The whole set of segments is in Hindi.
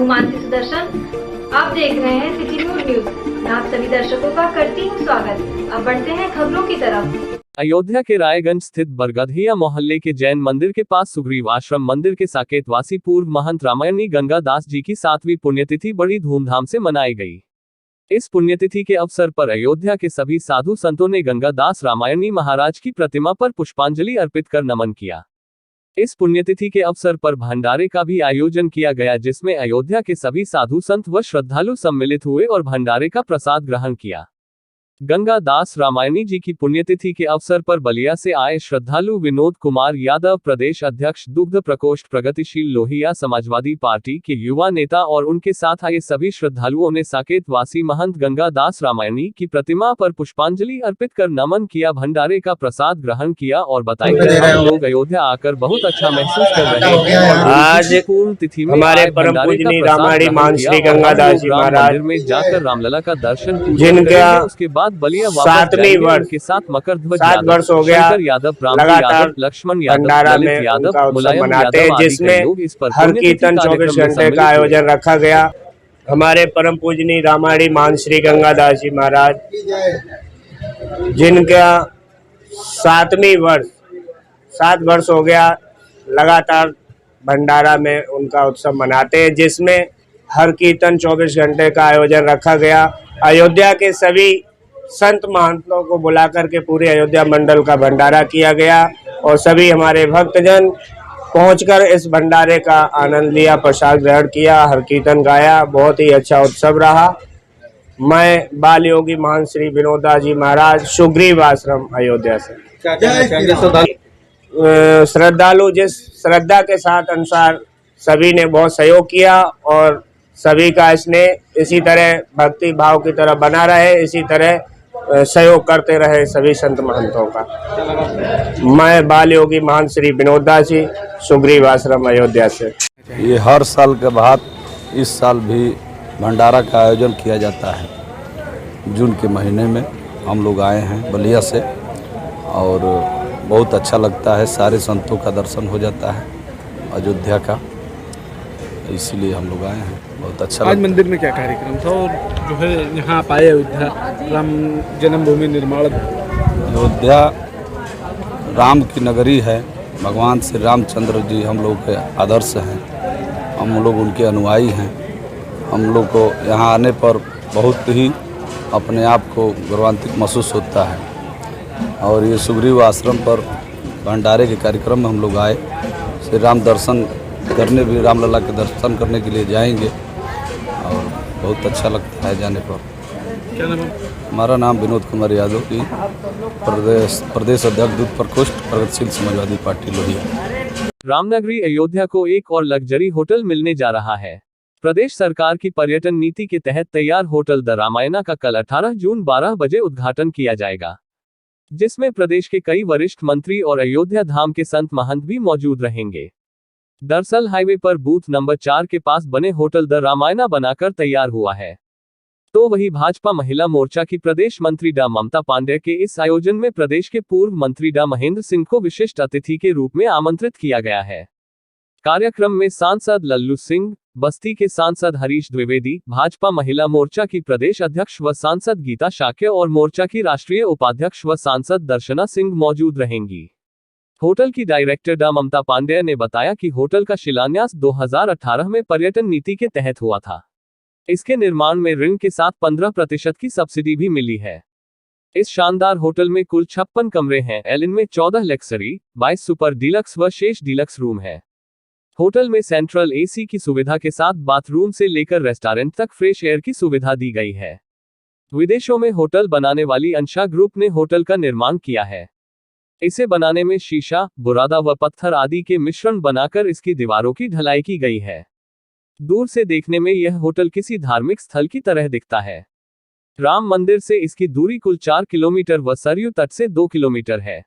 हूँ मानसी सुदर्शन। आप देख रहे हैं सिटी न्यूज। मैं आप सभी दर्शकों का करती हूँ स्वागत। अब बढ़ते हैं खबरों की तरफ। अयोध्या के रायगंज स्थित बरगधिया मोहल्ले के जैन मंदिर के पास सुग्रीव आश्रम मंदिर के साकेतवासी पूर्व महंत रामायणी गंगा दास जी की 7वीं पुण्यतिथि बड़ी धूमधाम से मनाई गई। इस पुण्यतिथि के अवसर पर अयोध्या के सभी साधु संतों ने गंगा दास रामायणी महाराज की प्रतिमा पर पुष्पांजलि अर्पित कर नमन किया। इस पुण्यतिथि के अवसर पर भंडारे का भी आयोजन किया गया, जिसमें अयोध्या के सभी साधु संत व श्रद्धालु सम्मिलित हुए और भंडारे का प्रसाद ग्रहण किया। गंगा दास रामायणी जी की पुण्यतिथि के अवसर पर बलिया से आए श्रद्धालु विनोद कुमार यादव, प्रदेश अध्यक्ष दुग्ध प्रकोष्ठ प्रगतिशील लोहिया समाजवादी पार्टी के युवा नेता और उनके साथ आए सभी श्रद्धालुओं ने साकेतवासी महंत गंगा दास रामायणी की प्रतिमा पर पुष्पांजलि अर्पित कर नमन किया, भंडारे का प्रसाद ग्रहण किया और बताया कि हम लोग अयोध्या आकर बहुत अच्छा महसूस कर रहे हैं। आज पूर्ण तिथि में हमारे परम पूजनीय रामायणी महंत श्री गंगा दास जी महाराज मंदिर में जाकर रामलला का दर्शन पूजन, उसके बाद बलिया 7वीं वर्ष के साथ मकर ध्वज 7 वर्ष हो गया यादव, लगातार लक्ष्मण भंडारा में उनका उत्सव मनाते हैं, जिसमें हर कीर्तन 24 घंटे का आयोजन रखा गया। हमारे परम पूजनीय रामायणी महंत श्री गंगा दास जी महाराज जिनका 7 वर्ष हो गया लगातार भंडारा में उनका उत्सव मनाते हैं, जिसमें हर कीर्तन 24 घंटे का आयोजन रखा गया। अयोध्या के सभी संत महंतों को बुलाकर के पूरे अयोध्या मंडल का भंडारा किया गया और सभी हमारे भक्तजन पहुंचकर इस भंडारे का आनंद लिया, प्रसाद ग्रहण किया, हर कीर्तन गाया। बहुत ही अच्छा उत्सव रहा। मैं बाल योगी महंत श्री विनोदा जी महाराज, सुग्रीव आश्रम, अयोध्या से। श्रद्धालु जिस श्रद्धा के साथ अनुसार सभी ने बहुत सहयोग किया और सभी का स्नेह इसी तरह भक्ति भाव की तरह बना रहे, इसी तरह सहयोग करते रहे सभी संत महंतों का। मैं बाल योगी महंत श्री विनोदा जी, सुग्रीव आश्रम, अयोध्या से। ये हर साल के बाद इस साल भी भंडारा का आयोजन किया जाता है। जून के महीने में हम लोग आए हैं बलिया से और बहुत अच्छा लगता है, सारे संतों का दर्शन हो जाता है अयोध्या का, इसीलिए हम लोग आए हैं। बहुत अच्छा आज मंदिर में क्या कार्यक्रम था और जो है यहाँ आप आए अयोध्या राम जन्मभूमि निर्माण। अयोध्या राम की नगरी है, भगवान श्री रामचंद्र जी हम लोग के आदर्श हैं, हम लोग उनके अनुयायी हैं। हम लोग को यहाँ आने पर बहुत ही अपने आप को गौरवान्वित महसूस होता है और ये सुग्रीव आश्रम पर भंडारे के कार्यक्रम में हम लोग आए। श्री राम दर्शन करने भी, रामलला के दर्शन करने के लिए जाएंगे और बहुत अच्छा लगता है जाने पर। क्या नाम है? हमारा नाम विनोद कुमार यादव की, प्रदेश अध्यक्ष दूध प्रकोष्ठ प्रगतिशील समाजवादी पार्टी लोहिया। रामनगरी अयोध्या को एक और लग्जरी होटल मिलने जा रहा है। प्रदेश सरकार की पर्यटन नीति के तहत तैयार होटल द रामायणा का कल 18 जून 12 बजे उद्घाटन किया जाएगा, जिसमें प्रदेश के कई वरिष्ठ मंत्री और अयोध्या धाम के संत महंत भी मौजूद रहेंगे। दरअसल हाईवे पर बूथ नंबर 4 के पास बने होटल द रामायणा बनाकर तैयार हुआ है। तो वही भाजपा महिला मोर्चा की प्रदेश मंत्री डा ममता पांडेय के इस आयोजन में प्रदेश के पूर्व मंत्री डा महेंद्र सिंह को विशिष्ट अतिथि के रूप में आमंत्रित किया गया है। कार्यक्रम में सांसद लल्लू सिंह, बस्ती के सांसद हरीश द्विवेदी, भाजपा महिला मोर्चा की प्रदेश अध्यक्ष व सांसद गीता शाक्य और मोर्चा की राष्ट्रीय उपाध्यक्ष व सांसद दर्शना सिंह मौजूद रहेंगी। होटल की डायरेक्टर डा ममता पांडेय ने बताया कि होटल का शिलान्यास 2018 में पर्यटन नीति के तहत हुआ था। इसके निर्माण में ऋण के साथ 15% की सब्सिडी भी मिली है। इस शानदार होटल में कुल 56 कमरे हैं। इनमें 14 लग्जरी, 22 सुपर डीलक्स व शेष डीलक्स रूम है। होटल में सेंट्रल एसी की सुविधा के साथ बाथरूम से लेकर रेस्टोरेंट तक फ्रेश एयर की सुविधा दी गई है। विदेशों में होटल बनाने वाली अंशा ग्रुप ने होटल का निर्माण किया है। इसे बनाने में शीशा, बुरादा व पत्थर आदि के मिश्रण बनाकर इसकी दीवारों की ढलाई की गई है। दूर से देखने में यह होटल किसी धार्मिक स्थल की तरह दिखता है। राम मंदिर से इसकी दूरी कुल 4 किलोमीटर व सरयू तट से 2 किलोमीटर है।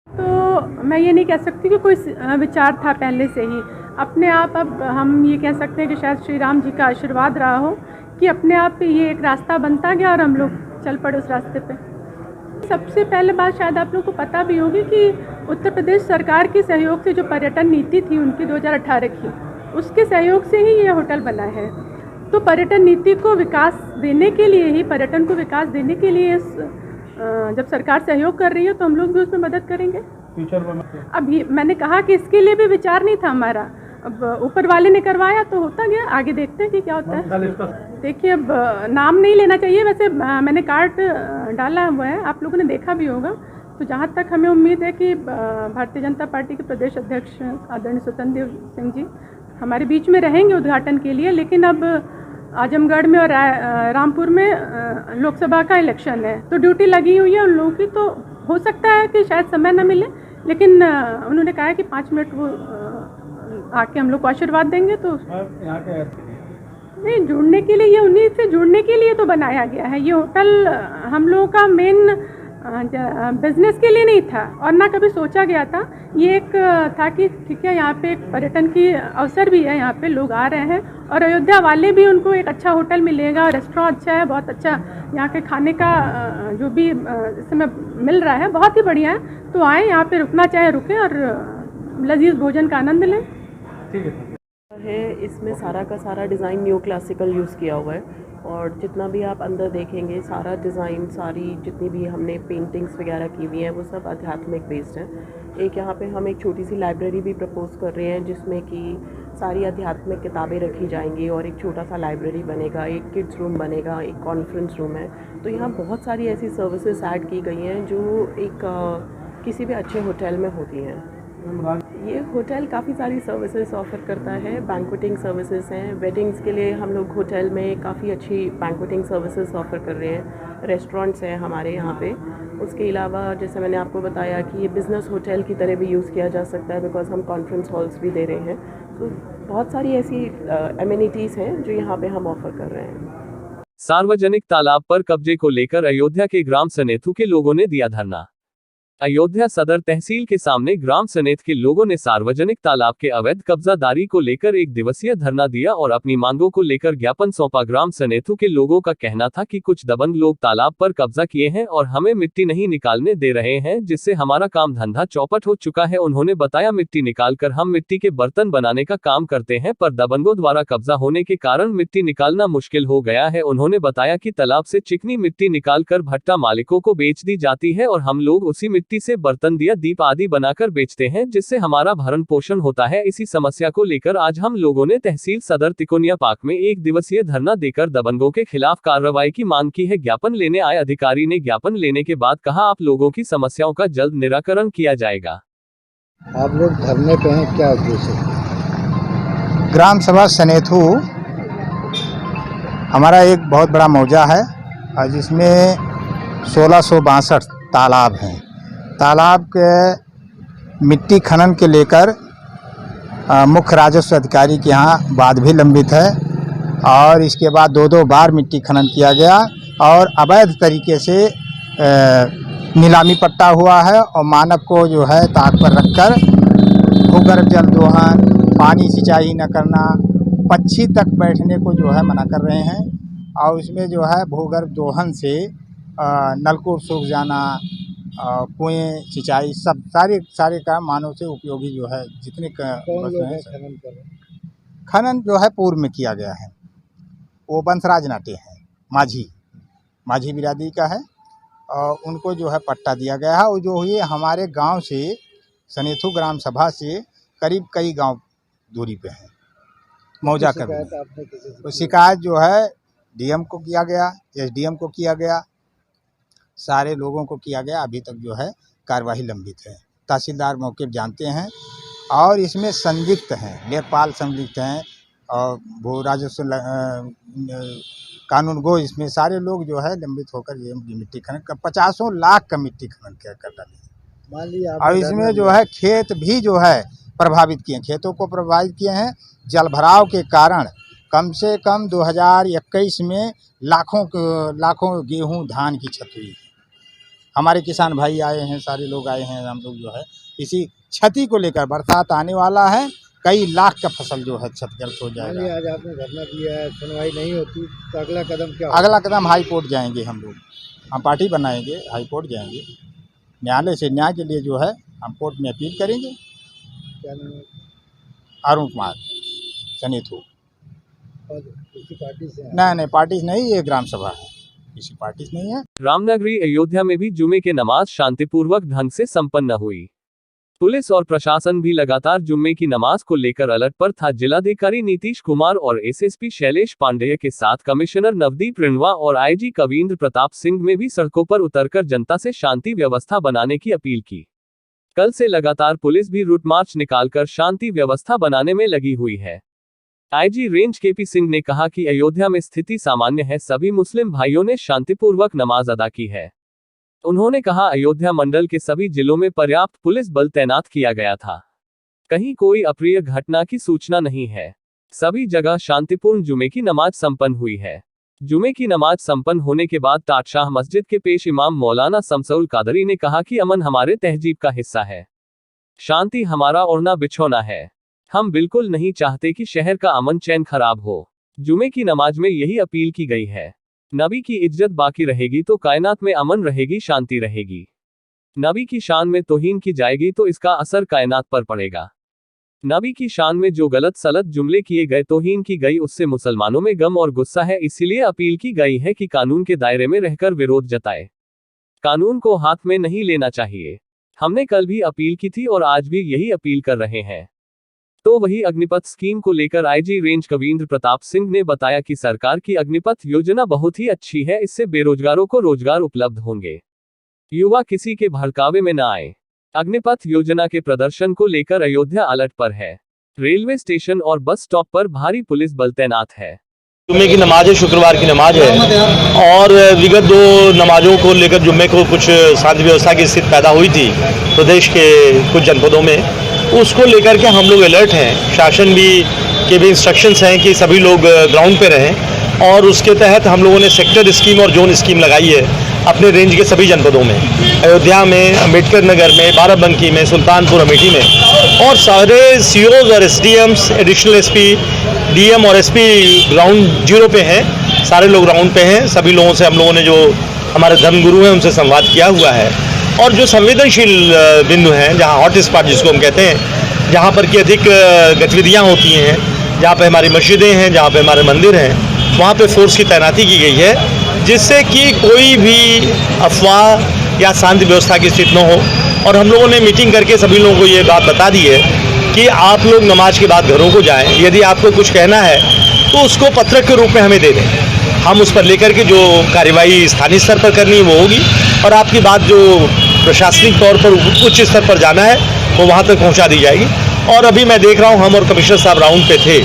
तो मैं ये नहीं कह सकती कि कोई विचार था पहले से ही, अपने आप अब हम ये कह सकते हैं कि शायद श्री राम जी का आशीर्वाद रहा हो कि अपने आप ये एक रास्ता बनता गया और हम लोग चल पड़े उस रास्ते पे। सबसे पहले बात शायद आप लोगों को पता भी होगी कि उत्तर प्रदेश सरकार के सहयोग से जो पर्यटन नीति थी उनकी 2018 की, उसके सहयोग से ही ये होटल बना है। तो पर्यटन नीति को विकास देने के लिए ही, पर्यटन को विकास देने के लिए जब सरकार सहयोग कर रही है तो हम लोग भी उसमें मदद करेंगे। फ्यूचर में अब ये मैंने कहा कि इसके लिए भी विचार नहीं था हमारा, अब ऊपर वाले ने करवाया तो होता गया, आगे देखते हैं कि क्या होता है। देखिए, अब नाम नहीं लेना चाहिए, वैसे मैंने कार्ड डाला हुआ है, आप लोगों ने देखा भी होगा। तो जहाँ तक हमें उम्मीद है कि भारतीय जनता पार्टी के प्रदेश अध्यक्ष आदरणीय स्वतंत्र देव सिंह जी हमारे बीच में रहेंगे उद्घाटन के लिए। लेकिन अब आजमगढ़ में और रामपुर में लोकसभा का इलेक्शन है, तो ड्यूटी लगी हुई है उन लोगों की, तो हो सकता है कि शायद समय न मिले, लेकिन उन्होंने कहा है कि 5 मिनट वो आके हम लोग को आशीर्वाद देंगे। तो यहाँ के नहीं, जुड़ने के लिए, ये उन्हीं से जुड़ने के लिए तो बनाया गया है। ये होटल हम लोगों का मेन बिजनेस के लिए नहीं था और ना कभी सोचा गया था। ये एक था कि ठीक है, यहाँ पे एक पर्यटन की अवसर भी है, यहाँ पे लोग आ रहे हैं और अयोध्या वाले भी, उनको एक अच्छा होटल मिलेगा, रेस्टोरेंट अच्छा है, बहुत अच्छा यहाँ के खाने का जो भी इस समय मिल रहा है बहुत ही बढ़िया है। तो आएँ, यहाँ पे रुकना चाहे रुकें और लजीज भोजन का आनंद लें। ठीक है। इसमें सारा का सारा डिज़ाइन न्यू क्लासिकल यूज़ किया हुआ है और जितना भी आप अंदर देखेंगे सारा डिज़ाइन, सारी जितनी भी हमने पेंटिंग्स वगैरह की हुई हैं वो सब आध्यात्मिक बेस्ड है। एक यहाँ पे हम एक छोटी सी लाइब्रेरी भी प्रपोज कर रहे हैं जिसमें कि सारी आध्यात्मिक किताबें रखी जाएंगी और एक छोटा सा लाइब्रेरी बनेगा, एक किड्स रूम बनेगा, एक कॉन्फ्रेंस रूम है। तो यहाँ बहुत सारी ऐसी सर्विसेज ऐड की गई हैं जो एक किसी भी अच्छे होटल में होती हैं। ये होटल काफ़ी सारी सर्विसेज ऑफ़र करता है। बैंक्वेटिंग सर्विसेज हैं, वेडिंग्स के लिए हम लोग होटल में काफ़ी अच्छी बैंक्वेटिंग सर्विसेज ऑफ़र कर रहे हैं। रेस्टोरेंट्स हैं हमारे यहाँ पे। उसके अलावा जैसे मैंने आपको बताया कि ये बिज़नेस होटल की तरह भी यूज़ किया जा सकता है, बिकॉज हम कॉन्फ्रेंस हॉल्स भी दे रहे हैं। तो बहुत सारी ऐसी एमिनिटीज़ हैं जो यहाँ पे हम ऑफ़र कर रहे हैं। सार्वजनिक तालाब पर कब्जे को लेकर अयोध्या के ग्राम सनेथू के लोगों ने दिया धरना। अयोध्या सदर तहसील के सामने ग्राम सनेत के लोगों ने सार्वजनिक तालाब के अवैध कब्जादारी को लेकर 1 दिवसीय धरना दिया और अपनी मांगों को लेकर ज्ञापन सौंपा। ग्राम सनेथू के लोगों का कहना था कि कुछ दबंग लोग तालाब पर कब्जा किए हैं और हमें मिट्टी नहीं निकालने दे रहे हैं, जिससे हमारा काम धंधा चौपट हो चुका है। उन्होंने बताया, मिट्टी निकालकर हम मिट्टी के बर्तन बनाने का काम करते हैं, पर दबंगों द्वारा कब्जा होने के कारण मिट्टी निकालना मुश्किल हो गया है। उन्होंने बताया कि तालाब से चिकनी मिट्टी निकालकर भट्टा मालिकों को बेच दी जाती है और हम लोग उसी मिट्टी से बर्तन, दिया, दीप आदि बनाकर बेचते हैं, जिससे हमारा भरण पोषण होता है। इसी समस्या को लेकर आज हम लोगों ने तहसील सदर तिकोनिया पार्क में 1 दिवसीय धरना देकर दबंगों के खिलाफ कार्रवाई की मांग की है। ज्ञापन लेने आए अधिकारी ने ज्ञापन लेने के बाद कहा, आप लोगों की समस्याओं का जल्द निराकरण किया जाएगा। आप लोग धरने पे हैं, क्या उद्देश्य? ग्राम सभा सनेथू हमारा एक बहुत बड़ा मौजा है और जिसमें 1662 तालाब हैं। तालाब के मिट्टी खनन के लेकर मुख्य राजस्व अधिकारी के यहाँ वाद भी लंबित है और इसके बाद 2 बार मिट्टी खनन किया गया और अवैध तरीके से नीलामी पट्टा हुआ है और मानव को जो है ताक पर रखकर भूगर्भ जल दोहन, पानी सिंचाई न करना, पक्षी तक बैठने को जो है मना कर रहे हैं और इसमें जो है भूगर्भ दोहन से नलकूप सूख जाना, कुएं, सिंचाई, सब सारे काम मानव से उपयोगी जो है जितने खनन जो है पूर्व में किया गया है। वो बंसराज नाटे हैं, माझी बिरादरी का है और उनको जो है पट्टा दिया गया है और जो ये हमारे गांव से सनेथू ग्राम सभा से करीब कई गांव दूरी पे है मौजा कर। तो शिकायत जो है डीएम को किया गया, एसडीएम को किया गया, सारे लोगों को किया गया। अभी तक जो है कार्यवाही लंबित है। तहसीलदार मौके पर जानते हैं और इसमें संदिग्ध हैं, लेखपाल संदिग्ध हैं और भू राजस्व कानून गो, इसमें सारे लोग जो है लंबित होकर ये मिट्टी खनन का 50 लाख का मिट्टी खनन कर डाले। मान लिया और इसमें जो है खेत भी जो है प्रभावित किए, खेतों को प्रभावित किए हैं। जल भराव के कारण कम से कम 2021 में लाखों गेहूं धान की क्षति हुई। हमारे किसान भाई आए हैं, सारे लोग आए हैं, हम लोग जो है इसी क्षति को लेकर, बरसात आने वाला है, कई लाख का फसल जो है क्षतिग्रस्त हो जाएगा। आज आपने धरना दिया है, सुनवाई नहीं होती तो अगला कदम क्या होगा? अगला कदम हाई कोर्ट जाएंगे हम लोग, हम पार्टी बनाएंगे, हाई कोर्ट जाएंगे, न्यायालय से न्याय के लिए जो है हम कोर्ट में अपील करेंगे। क्या नाम है? अरुण कुमार। चनित हूँ। नहीं पार्टी से नहीं, ये ग्राम सभा है, किसी पार्टी से नहीं है। रामनगरी अयोध्या में भी जुमे की नमाज शांतिपूर्वक ढंग से संपन्न हुई। पुलिस और प्रशासन भी लगातार जुम्मे की नमाज को लेकर अलर्ट पर था। जिलाधिकारी नीतीश कुमार और एसएसपी शैलेश पांडेय के साथ कमिश्नर नवदीप रिणवा और आईजी कविंद्र प्रताप सिंह ने भी सड़कों पर उतरकर जनता से शांति व्यवस्था बनाने की अपील की। कल से लगातार पुलिस भी रूट मार्च निकालकर शांति व्यवस्था बनाने में लगी हुई है। आईजी रेंज केपी सिंह ने कहा कि अयोध्या में स्थिति सामान्य है, सभी मुस्लिम भाइयों ने शांतिपूर्वक नमाज अदा की है। उन्होंने कहा अयोध्या मंडल के सभी जिलों में पर्याप्त पुलिस बल तैनात किया गया था, कहीं कोई अप्रिय घटना की सूचना नहीं है। सभी जगह शांतिपूर्ण जुमे की नमाज संपन्न हुई है। जुमे की नमाज संपन्न होने के बाद टाटशाह मस्जिद के पेश इमाम मौलाना शमसुल कादरी ने कहा कि अमन हमारे तहजीब का हिस्सा है, शांति हमारा ओढ़ना बिछौना है। हम बिल्कुल नहीं चाहते कि शहर का अमन चैन खराब हो। जुमे की नमाज में यही अपील की गई है। नबी की इज्जत बाकी रहेगी तो कायनात में अमन रहेगी, शांति रहेगी। नबी की शान में तौहीन की जाएगी तो इसका असर कायनात पर पड़ेगा। नबी की शान में जो गलत सलत जुमले किए गए, तौहीन की गई, उससे मुसलमानों में गम और गुस्सा है। इसीलिए अपील की गई है कि कानून के दायरे में रहकर विरोध जताए, कानून को हाथ में नहीं लेना चाहिए। हमने कल भी अपील की थी और आज भी यही अपील कर रहे हैं। तो वही अग्निपथ स्कीम को लेकर आईजी रेंज कविंद्र प्रताप सिंह ने बताया कि सरकार की अग्निपथ योजना बहुत ही अच्छी है, इससे बेरोजगारों को रोजगार उपलब्ध होंगे, युवा किसी के भड़कावे में न आए। अग्निपथ योजना के प्रदर्शन को लेकर अयोध्या अलर्ट पर है। रेलवे स्टेशन और बस स्टॉप पर भारी पुलिस बल तैनात है। जुम्मे की नमाज है, शुक्रवार की नमाज है और विगत 2 नमाजों को लेकर जुम्मे को कुछ शांति व्यवस्था की स्थिति पैदा हुई थी प्रदेश के कुछ जनपदों में, उसको लेकर के हम लोग अलर्ट हैं। शासन के भी इंस्ट्रक्शंस हैं कि सभी लोग ग्राउंड पे रहें और उसके तहत हम लोगों ने सेक्टर स्कीम और जोन स्कीम लगाई है अपने रेंज के सभी जनपदों में, अयोध्या में, अम्बेडकर नगर में, बाराबंकी में, सुल्तानपुर अमेठी में। और सारे सीओज और एसडीएम्स, एडिशनल एसपी, डीएम और एसपी ग्राउंड जीरो पे हैं, सारे लोग ग्राउंड पे हैं। सभी लोगों से हम लोगों ने, जो हमारे धर्मगुरु हैं, उनसे संवाद किया हुआ है। और जो संवेदनशील बिंदु हैं, जहाँ हॉट स्पॉट जिसको हम कहते हैं, जहाँ पर की अधिक गतिविधियाँ होती हैं, जहाँ पे हमारी मस्जिदें हैं, जहाँ पे हमारे मंदिर हैं, वहाँ पे फोर्स की तैनाती की गई है, जिससे कि कोई भी अफवाह या शांति व्यवस्था की स्थिति न हो। और हम लोगों ने मीटिंग करके सभी लोगों को ये बात बता दी है कि आप लोग नमाज के बाद घरों को जाएं। यदि आपको कुछ कहना है तो उसको पत्रक के रूप में हमें दे दें, हम उस पर लेकर के जो कार्यवाही स्थानीय स्तर पर करनी है वो होगी, और आपकी बात जो प्रशासनिक तौर पर उच्च स्तर पर जाना है वो वहाँ तक पहुँचा दी जाएगी। और अभी मैं देख रहा हूँ, हम और कमिश्नर साहब राउंड पे थे,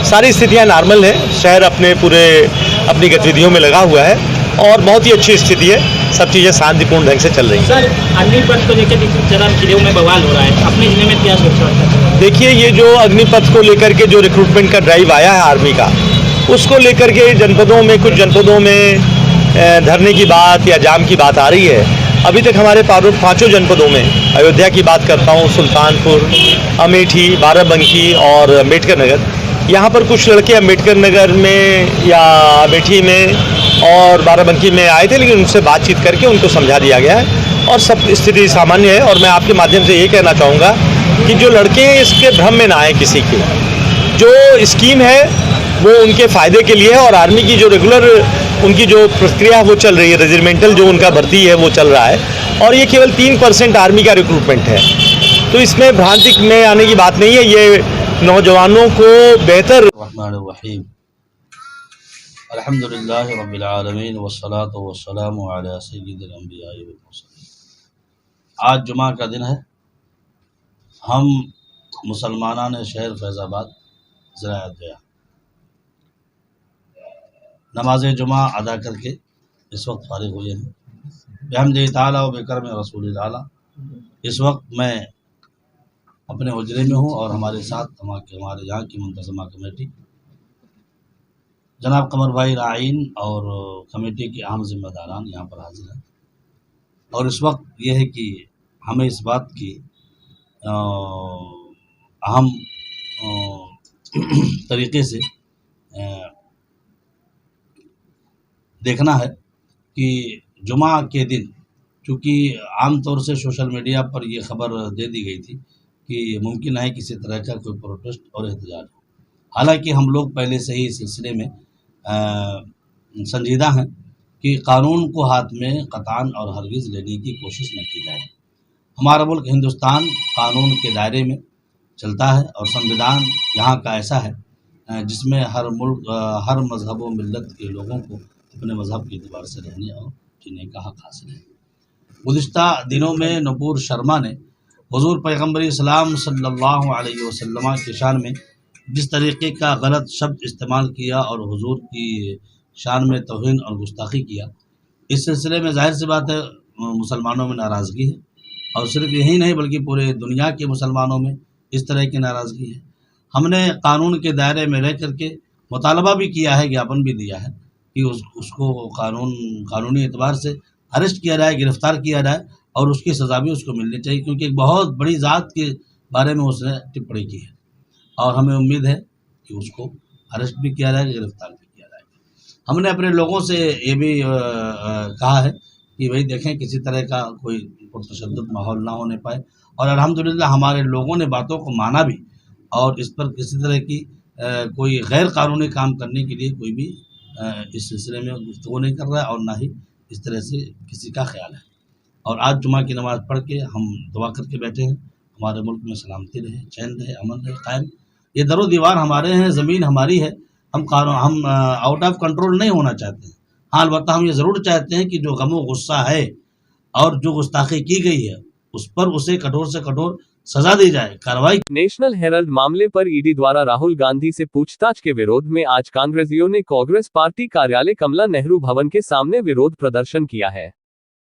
सारी स्थितियाँ नॉर्मल हैं, शहर अपनी गतिविधियों में लगा हुआ है और बहुत ही अच्छी स्थिति है, सब चीज़ें शांतिपूर्ण ढंग से चल रही हैं। सर, अग्निपथ को लेकर चरण किले में बवाल हो रहा है, अपने जिले में क्या सोच रहा है? देखिए, ये जो अग्निपथ को लेकर के जो रिक्रूटमेंट का ड्राइव आया है आर्मी का, उसको लेकर के जनपदों में, कुछ जनपदों में धरने की बात या जाम की बात आ रही है। अभी तक हमारे 5 जनपदों में, अयोध्या की बात करता हूँ, सुल्तानपुर, अमेठी, बाराबंकी और अम्बेडकर नगर, यहाँ पर कुछ लड़के अम्बेडकर नगर में या अमेठी में और बाराबंकी में आए थे, लेकिन उनसे बातचीत करके उनको समझा दिया गया है और सब स्थिति सामान्य है। और मैं आपके माध्यम से ये कहना चाहूँगा कि जो लड़के इसके भ्रम में ना आए किसी के, जो स्कीम है वो उनके फ़ायदे के लिए है और आर्मी की जो रेगुलर उनकी जो प्रक्रिया वो चल रही है, रेजिमेंटल जो उनका भर्ती है वो चल रहा है, और ये केवल 3% आर्मी का रिक्रूटमेंट है। तो इसमें भ्रांति में आने की बात नहीं है, ये नौजवानों को बेहतर। अल्हम्दुलिल्लाह रब्बिल आलमीन वस्सलातु वस्सलामु अला सय्यिदिल अंबिया वल मुरसलीन। आज जुमा का दिन है। हम मुसलमानान शहर फैज़ाबाद ज़िला अयोध्या नमाज जुमा अदा करके इस वक्त फारिग हुए हैं। बिहम्दिही ताला व बिकरम रसूलिल आला। इस वक्त मैं अपने हुजरे में हूँ और हमारे साथ हमारे यहाँ की मुंतज़मा कमेटी जनाब कमर भाई राइन और कमेटी के अहम जिम्मेदारान यहाँ पर हाजिर हैं। और इस वक्त ये है कि हमें इस बात की अहम तरीके से देखना है कि जुमा के दिन, चूँकि आम तौर से सोशल मीडिया पर यह ख़बर दे दी गई थी कि मुमकिन है किसी तरह का कोई प्रोटेस्ट और एहतजाज हो। हालांकि हम लोग पहले से ही इस सिलसिले में संजीदा हैं कि कानून को हाथ में कतान और हरगिज़ लेने की कोशिश न की जाए। हमारा मुल्क हिंदुस्तान कानून के दायरे में चलता है और संविधान यहाँ का ऐसा है जिसमें हर मज़हब व मिल्लत के लोगों को अपने मज़हब के एतबार से रहने और जीने का हक़ हासिल है। गुज़िश्ता दिनों में नुपुर शर्मा ने हुज़ूर पैगम्बर इस्लाम सल्लल्लाहु अलैहि वसल्लम की शान में जिस तरीक़े का गलत शब्द इस्तेमाल किया और हुज़ूर की शान में तौहीन और गुस्ताखी किया, इस सिलसिले में ज़ाहिर सी बात है मुसलमानों में नाराज़गी है और सिर्फ यही नहीं बल्कि पूरे दुनिया के मुसलमानों में इस तरह की नाराज़गी है। हमने कानून के दायरे में रह करके मुतालबा भी किया है, ज्ञापन भी दिया है कि उसको कानूनी एतबार से अरेस्ट किया जाए, गिरफ़्तार किया जाए और उसकी सज़ा भी उसको मिलनी चाहिए, क्योंकि एक बहुत बड़ी ज़ात के बारे में उसने टिप्पणी की है और हमें उम्मीद है कि उसको अरेस्ट भी किया जाएगा, गिरफ़्तार भी किया जाएगा। हमने अपने लोगों से ये भी कहा है कि भाई देखें किसी तरह का कोई तशद्दुद माहौल ना होने पाए और अल्हम्दुलिल्लाह हमारे लोगों ने बातों को माना भी और इस पर किसी तरह की कोई गैर कानूनी काम करने के लिए कोई भी इस सिलसिले में गुफ्तगू नहीं कर रहा है और ना ही इस तरह से किसी का ख्याल है। और आज जुमा की नमाज़ पढ़ के हम दुआ करके बैठे हैं, हमारे मुल्क में सलामती रहे, चैन रहे, अमन रहे कायम। ये दरो दीवार हमारे हैं, ज़मीन हमारी है, हम आउट ऑफ कंट्रोल नहीं होना चाहते हैं। हाँ, अलबत्ता हम ये ज़रूर चाहते हैं कि जो गम व गुस्सा है और जो गुस्ताखी की गई है उस पर उसे कठोर से कठोर सजा दी जाए, कार्रवाई। नेशनल हेराल्ड मामले पर ईडी द्वारा राहुल गांधी से पूछताछ के विरोध में आज कांग्रेसियों ने कांग्रेस पार्टी कार्यालय कमला नेहरू भवन के सामने विरोध प्रदर्शन किया है।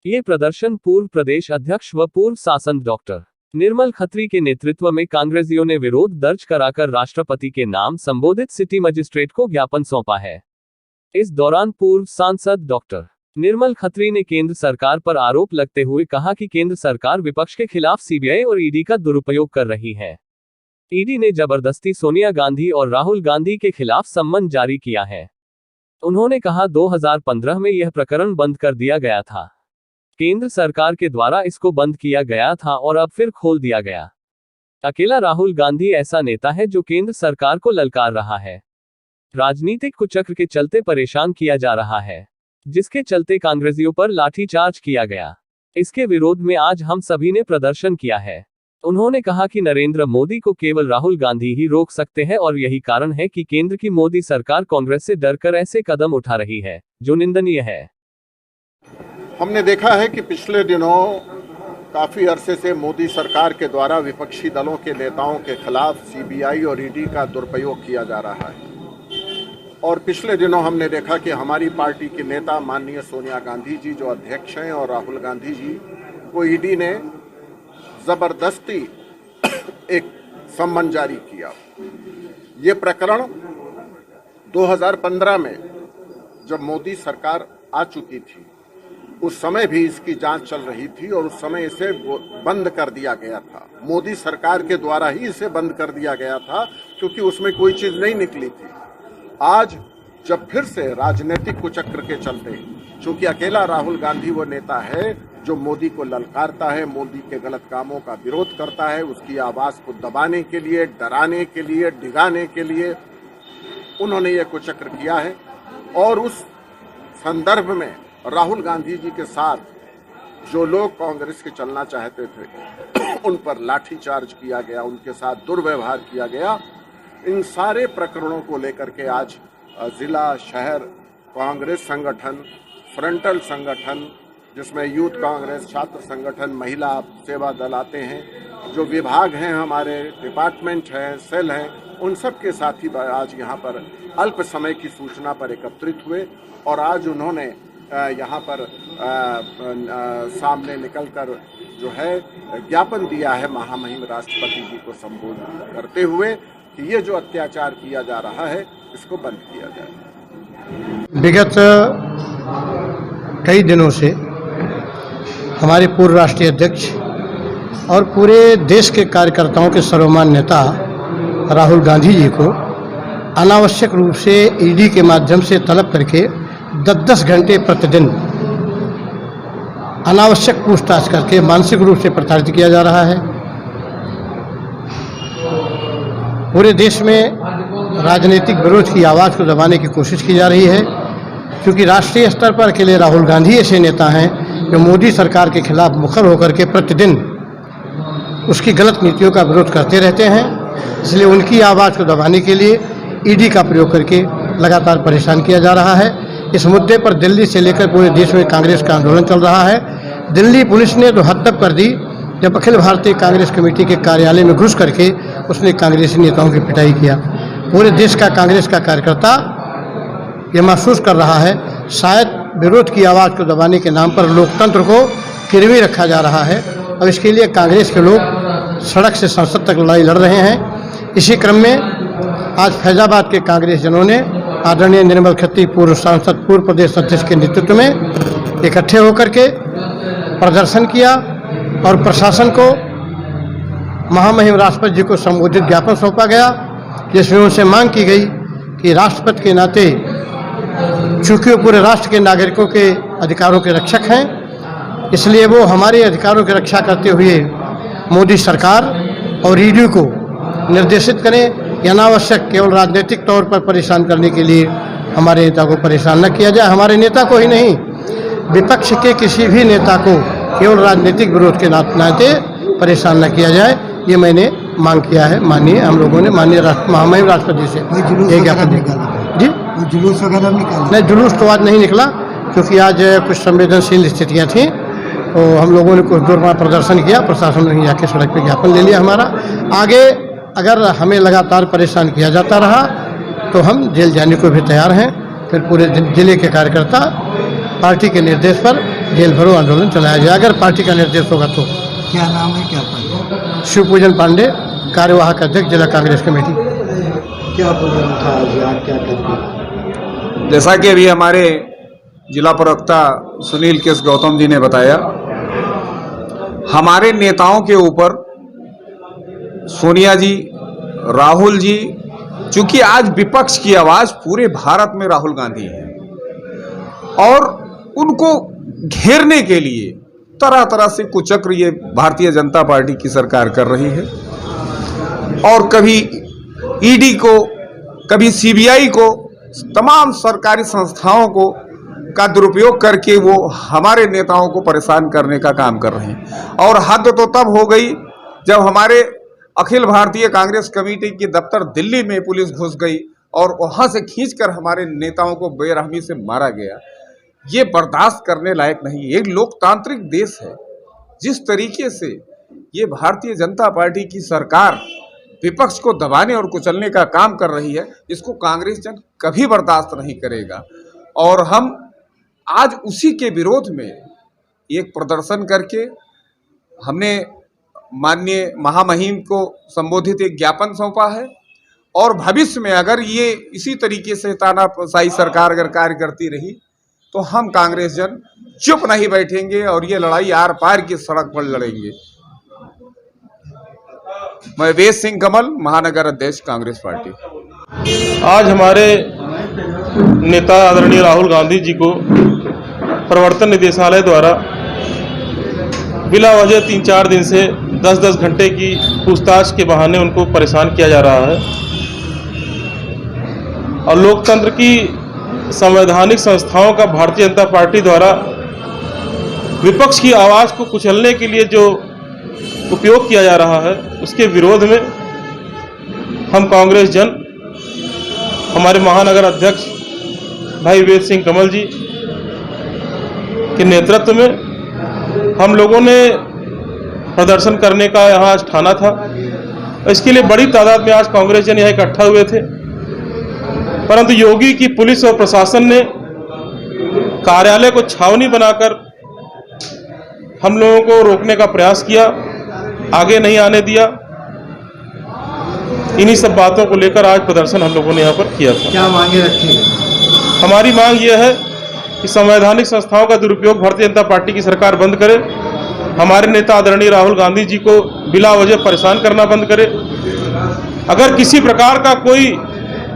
ये प्रदर्शन पूर्व प्रदेश अध्यक्ष व पूर्व सांसद डॉक्टर निर्मल खत्री के नेतृत्व में कांग्रेसियों ने विरोध दर्ज कराकर राष्ट्रपति के नाम संबोधित सिटी मजिस्ट्रेट को ज्ञापन सौंपा है। इस दौरान पूर्व सांसद डॉक्टर निर्मल खत्री ने केंद्र सरकार पर आरोप लगते हुए कहा कि केंद्र सरकार विपक्ष के खिलाफ सीबीआई और ईडी का दुरुपयोग कर रही है। ईडी ने जबरदस्ती सोनिया गांधी और राहुल गांधी के खिलाफ सम्मन जारी किया है। उन्होंने कहा 2015 में यह प्रकरण बंद कर दिया गया था, केंद्र सरकार के द्वारा इसको बंद किया गया था और अब फिर खोल दिया गया। अकेला राहुल गांधी ऐसा नेता है जो केंद्र सरकार को ललकार रहा है। राजनीतिक कुचक्र के चलते परेशान किया जा रहा है, जिसके चलते कांग्रेसियों पर लाठीचार्ज किया गया। इसके विरोध में आज हम सभी ने प्रदर्शन किया है। उन्होंने कहा कि नरेंद्र मोदी को केवल राहुल गांधी ही रोक सकते हैं और यही कारण है कि केंद्र की मोदी सरकार कांग्रेस से डरकर ऐसे कदम उठा रही है जो निंदनीय है। हमने देखा है कि पिछले दिनों काफ़ी अरसे से मोदी सरकार के द्वारा विपक्षी दलों के नेताओं के खिलाफ सीबीआई और ईडी का दुरुपयोग किया जा रहा है और पिछले दिनों हमने देखा कि हमारी पार्टी के नेता माननीय सोनिया गांधी जी जो अध्यक्ष हैं और राहुल गांधी जी को ईडी ने ज़बरदस्ती एक सम्मन जारी किया। ये प्रकरण 2015 में जब मोदी सरकार आ चुकी थी उस समय भी इसकी जांच चल रही थी और उस समय इसे बंद कर दिया गया था। मोदी सरकार के द्वारा ही इसे बंद कर दिया गया था क्योंकि उसमें कोई चीज़ नहीं निकली थी। आज जब फिर से राजनीतिक कुचक्र के चलते, चूंकि अकेला राहुल गांधी वो नेता है जो मोदी को ललकारता है, मोदी के गलत कामों का विरोध करता है, उसकी आवाज़ को दबाने के लिए, डराने के लिए, डिगाने के लिए उन्होंने ये कुचक्र किया है और उस संदर्भ में राहुल गांधी जी के साथ जो लोग कांग्रेस के चलना चाहते थे उन पर लाठीचार्ज किया गया, उनके साथ दुर्व्यवहार किया गया। इन सारे प्रकरणों को लेकर के आज जिला शहर कांग्रेस संगठन, फ्रंटल संगठन जिसमें यूथ कांग्रेस, छात्र संगठन, महिला सेवा दल आते हैं, जो विभाग हैं हमारे, डिपार्टमेंट हैं, सेल हैं, उन सब के साथी आज यहाँ पर अल्प समय की सूचना पर एकत्रित हुए और आज उन्होंने यहाँ पर सामने निकलकर जो है ज्ञापन दिया है महामहिम राष्ट्रपति जी को संबोधित करते हुए कि ये जो अत्याचार किया जा रहा है इसको बंद किया जाए। विगत कई दिनों से हमारे पूर्व राष्ट्रीय अध्यक्ष और पूरे देश के कार्यकर्ताओं के सर्वमान्य नेता राहुल गांधी जी को अनावश्यक रूप से ईडी के माध्यम से तलब करके 10-10 घंटे प्रतिदिन अनावश्यक पूछताछ करके मानसिक रूप से प्रताड़ित किया जा रहा है। पूरे देश में राजनीतिक विरोध की आवाज़ को दबाने की कोशिश की जा रही है, क्योंकि राष्ट्रीय स्तर पर अकेले राहुल गांधी ऐसे नेता हैं जो मोदी सरकार के खिलाफ मुखर होकर के प्रतिदिन उसकी गलत नीतियों का विरोध करते रहते हैं। इसलिए उनकी आवाज़ को दबाने के लिए ईडी का प्रयोग करके लगातार परेशान किया जा रहा है। इस मुद्दे पर दिल्ली से लेकर पूरे देश में कांग्रेस का आंदोलन चल रहा है। दिल्ली पुलिस ने तो हद तक कर दी जब अखिल भारतीय कांग्रेस कमेटी के कार्यालय में घुस करके उसने कांग्रेसी नेताओं की पिटाई किया। पूरे देश का कांग्रेस का कार्यकर्ता ये महसूस कर रहा है शायद विरोध की आवाज़ को दबाने के नाम पर लोकतंत्र को गिरवी रखा जा रहा है, और इसके लिए कांग्रेस के लोग सड़क से संसद तक लड़ाई लड़ रहे हैं। इसी क्रम में आज फैजाबाद के कांग्रेस जनों ने आदरणीय निर्मल खत्री पूर्व सांसद पूर्व प्रदेश अध्यक्ष के नेतृत्व में इकट्ठे होकर के प्रदर्शन किया और प्रशासन को महामहिम राष्ट्रपति जी को संबोधित ज्ञापन सौंपा गया, जिसमें उनसे मांग की गई कि राष्ट्रपति के नाते चूँकि वो पूरे राष्ट्र के नागरिकों के अधिकारों के रक्षक हैं, इसलिए वो हमारे अधिकारों की रक्षा करते हुए मोदी सरकार और ईडी को निर्देशित करें कि अनावश्यक केवल राजनीतिक तौर पर परेशान करने के लिए हमारे नेता को परेशान न किया जाए। हमारे नेता को ही नहीं, विपक्ष के किसी भी नेता को केवल राजनीतिक विरोध के नाते परेशान न किया जाए, ये मैंने मांग किया है। माननीय हम लोगों ने माननीय महामहिम राष्ट्रपति से एक ज्ञापन निकाला जी। जुलूस वगैरह निकाला नहीं, जुलूस तो आज नहीं निकला क्योंकि आज कुछ संवेदनशील स्थितियाँ थीं, तो हम लोगों ने कुछ देर वहाँ प्रदर्शन किया, प्रशासन ने जाके सड़क पे ज्ञापन ले लिया हमारा। आगे अगर हमें लगातार परेशान किया जाता रहा तो हम जेल जाने को भी तैयार हैं। फिर पूरे जिले के कार्यकर्ता पार्टी के निर्देश पर जेल भरो आंदोलन चलाया जाए, अगर पार्टी का निर्देश होगा तो। क्या नाम है, क्या पार्टी? शिवपूजन पांडे, कार्यवाहक अध्यक्ष जिला कांग्रेस कमेटी। क्या प्रोग्राम था आज, आप क्या करते? जैसा कि अभी हमारे जिला प्रवक्ता सुनील केस गौतम जी ने बताया, हमारे नेताओं के ऊपर सोनिया जी, राहुल जी, चूंकि आज विपक्ष की आवाज पूरे भारत में राहुल गांधी है और उनको घेरने के लिए तरह तरह से कुचक्र ये भारतीय जनता पार्टी की सरकार कर रही है, और कभी ईडी को, कभी सीबीआई को, तमाम सरकारी संस्थाओं को का दुरुपयोग करके वो हमारे नेताओं को परेशान करने का काम कर रहे हैं। और हद तो तब हो गई जब हमारे अखिल भारतीय कांग्रेस कमेटी के दफ्तर दिल्ली में पुलिस घुस गई और वहां से खींचकर हमारे नेताओं को बेरहमी से मारा गया। ये बर्दाश्त करने लायक नहीं। एक लोकतांत्रिक देश है, जिस तरीके से ये भारतीय जनता पार्टी की सरकार विपक्ष को दबाने और कुचलने का काम कर रही है, इसको कांग्रेस जन कभी बर्दाश्त नहीं करेगा। और हम आज उसी के विरोध में एक प्रदर्शन करके हमने माननीय महामहिम को संबोधित एक ज्ञापन सौंपा है, और भविष्य में अगर ये इसी तरीके से तानाशाही सरकार अगर कार्य करती रही तो हम कांग्रेस जन चुप नहीं बैठेंगे और ये लड़ाई आर पार की सड़क पर लड़ेंगे। मैं वेद सिंह कमल, महानगर अध्यक्ष कांग्रेस पार्टी। आज हमारे नेता आदरणीय राहुल गांधी जी को प्रवर्तन निदेशालय द्वारा बिला वजह 3-4 दिन से 10-10 घंटे की पूछताछ के बहाने उनको परेशान किया जा रहा है, और लोकतंत्र की संवैधानिक संस्थाओं का भारतीय जनता पार्टी द्वारा विपक्ष की आवाज़ को कुचलने के लिए जो उपयोग किया जा रहा है, उसके विरोध में हम कांग्रेस जन, हमारे महानगर अध्यक्ष भाई वेद सिंह कमल जी के नेतृत्व में हम लोगों ने प्रदर्शन करने का यहाँ आज ठाना था। इसके लिए बड़ी तादाद में आज कांग्रेस जन यहाँ इकट्ठा हुए थे, परंतु योगी की पुलिस और प्रशासन ने कार्यालय को छावनी बनाकर हम लोगों को रोकने का प्रयास किया, आगे नहीं आने दिया। इन्हीं सब बातों को लेकर आज प्रदर्शन हम लोगों ने यहाँ पर किया था। क्या मांगे रखी? हमारी मांग ये है कि संवैधानिक संस्थाओं का दुरुपयोग भारतीय जनता पार्टी की सरकार बंद करे, हमारे नेता आदरणीय राहुल गांधी जी को बिला वजह परेशान करना बंद करे। अगर किसी प्रकार का कोई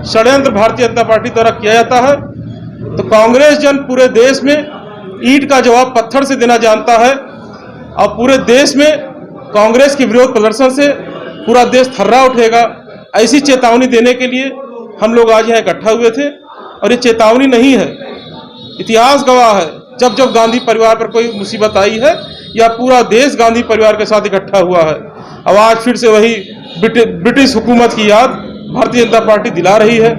षड्यंत्र भारतीय जनता पार्टी द्वारा किया जाता है तो कांग्रेस जन पूरे देश में ईंट का जवाब पत्थर से देना जानता है, और पूरे देश में कांग्रेस के विरोध प्रदर्शन से पूरा देश थर्रा उठेगा। ऐसी चेतावनी देने के लिए हम लोग आज यहाँ इकट्ठा हुए थे, और ये चेतावनी नहीं है, इतिहास गवाह है, जब जब गांधी परिवार पर कोई मुसीबत आई है या पूरा देश गांधी परिवार के साथ इकट्ठा हुआ है। अब आज फिर से वही ब्रिटिश हुकूमत की याद भारतीय जनता पार्टी दिला रही है,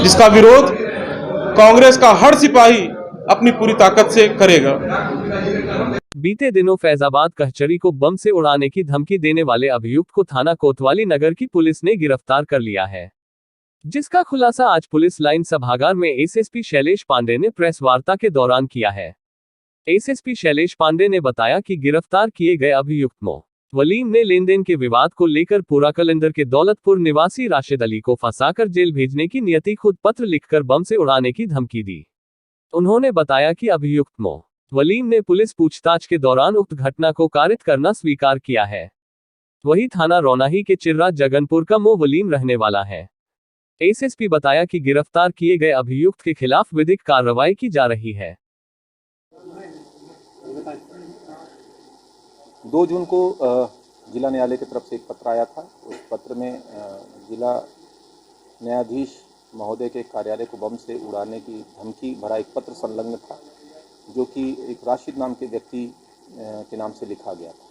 जिसका विरोध कांग्रेस का हर सिपाही अपनी पूरी ताकत से करेगा। बीते दिनों फैजाबाद कचहरी को बम से उड़ाने की धमकी देने वाले अभियुक्त को थाना कोतवाली नगर की पुलिस ने गिरफ्तार कर लिया है, जिसका खुलासा आज पुलिस लाइन सभागार में एसएसपी शैलेश पांडे ने प्रेस वार्ता के दौरान किया है। एसएसपी शैलेश पांडे ने बताया कि गिरफ्तार किए गए अभियुक्त वलीम ने लेन देन के विवाद को लेकर पूरा कलंदर के दौलतपुर निवासी राशिद अली को फंसाकर जेल भेजने की नियति खुद पत्र लिखकर बम से उड़ाने की धमकी दी। उन्होंने बताया कि अभियुक्त वलीम ने पुलिस पूछताछ के दौरान उक्त घटना को कारित करना स्वीकार किया है। वही थाना रौनाही के चिर्रा जगनपुर का वलीम रहने वाला है। एसएसपी बताया कि गिरफ्तार किए गए अभियुक्त के खिलाफ विधिक कार्रवाई की जा रही है। 2 जून को जिला न्यायालय की तरफ से एक पत्र आया था। उस पत्र में जिला न्यायाधीश महोदय के कार्यालय को बम से उड़ाने की धमकी भरा एक पत्र संलग्न था, जो कि एक राशिद नाम के व्यक्ति के नाम से लिखा गया था।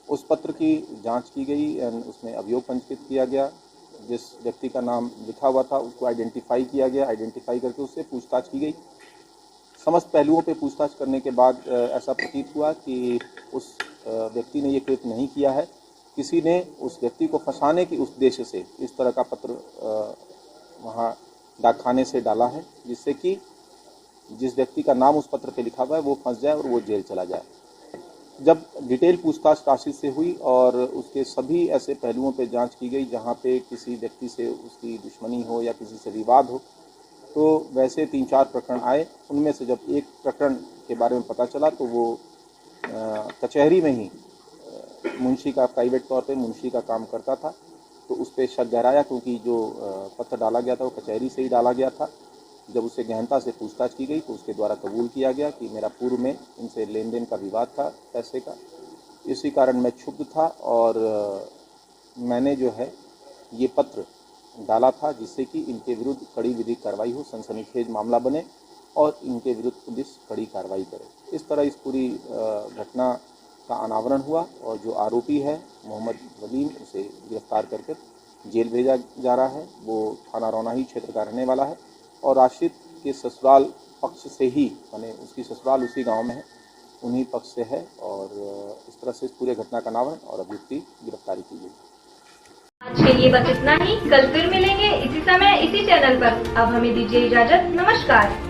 उस पत्र की जांच की गई, उसमें अभियोग पंजीकृत किया गया। जिस व्यक्ति का नाम लिखा हुआ था उसको आइडेंटिफाई किया गया, आइडेंटिफाई करके उससे पूछताछ की गई। समस्त पहलुओं पे पूछताछ करने के बाद ऐसा प्रतीत हुआ कि उस व्यक्ति ने ये कृत्य नहीं किया है। किसी ने उस व्यक्ति को फंसाने के उद्देश्य से इस तरह का पत्र वहाँ डाकखाने से डाला है, जिससे कि जिस व्यक्ति का नाम उस पत्र पे लिखा हुआ है वो फंस जाए और वो जेल चला जाए। जब डिटेल पूछताछ राशिद से हुई और उसके सभी ऐसे पहलुओं पे जांच की गई जहाँ पे किसी व्यक्ति से उसकी दुश्मनी हो या किसी से विवाद हो, तो वैसे 3-4 प्रकरण आए। उनमें से जब एक प्रकरण के बारे में पता चला तो वो कचहरी में ही मुंशी का, प्राइवेट तौर पे मुंशी का काम करता था, तो उस पर शक गहराया, क्योंकि जो पत्र डाला गया था वो कचहरी से ही डाला गया था। जब उससे गहनता से पूछताछ की गई तो उसके द्वारा कबूल किया गया कि मेरा पूर्व में इनसे लेन देन का विवाद था पैसे का, इसी कारण मैं क्षुब्ध था और मैंने जो है ये पत्र डाला था, जिससे कि इनके विरुद्ध कड़ी विधिक कार्रवाई हो, सनसनीखेज मामला बने और इनके विरुद्ध पुलिस कड़ी कार्रवाई करे। इस तरह इस पूरी घटना का अनावरण हुआ और जो आरोपी है मोहम्मद वलीम, उसे गिरफ्तार करके जेल भेजा जा रहा है। वो थाना रौनाही क्षेत्र का रहने वाला है और राशिद के ससुराल पक्ष से ही, यानी उसकी ससुराल उसी गांव में है, उन्हीं पक्ष से है। और इस तरह से इस पूरे घटना का अनावरण और अभियुक्त की गिरफ्तारी की गई। आज के लिए बस इतना ही। कल फिर मिलेंगे इसी समय इसी चैनल पर। अब हमें दीजिए इजाजत। नमस्कार।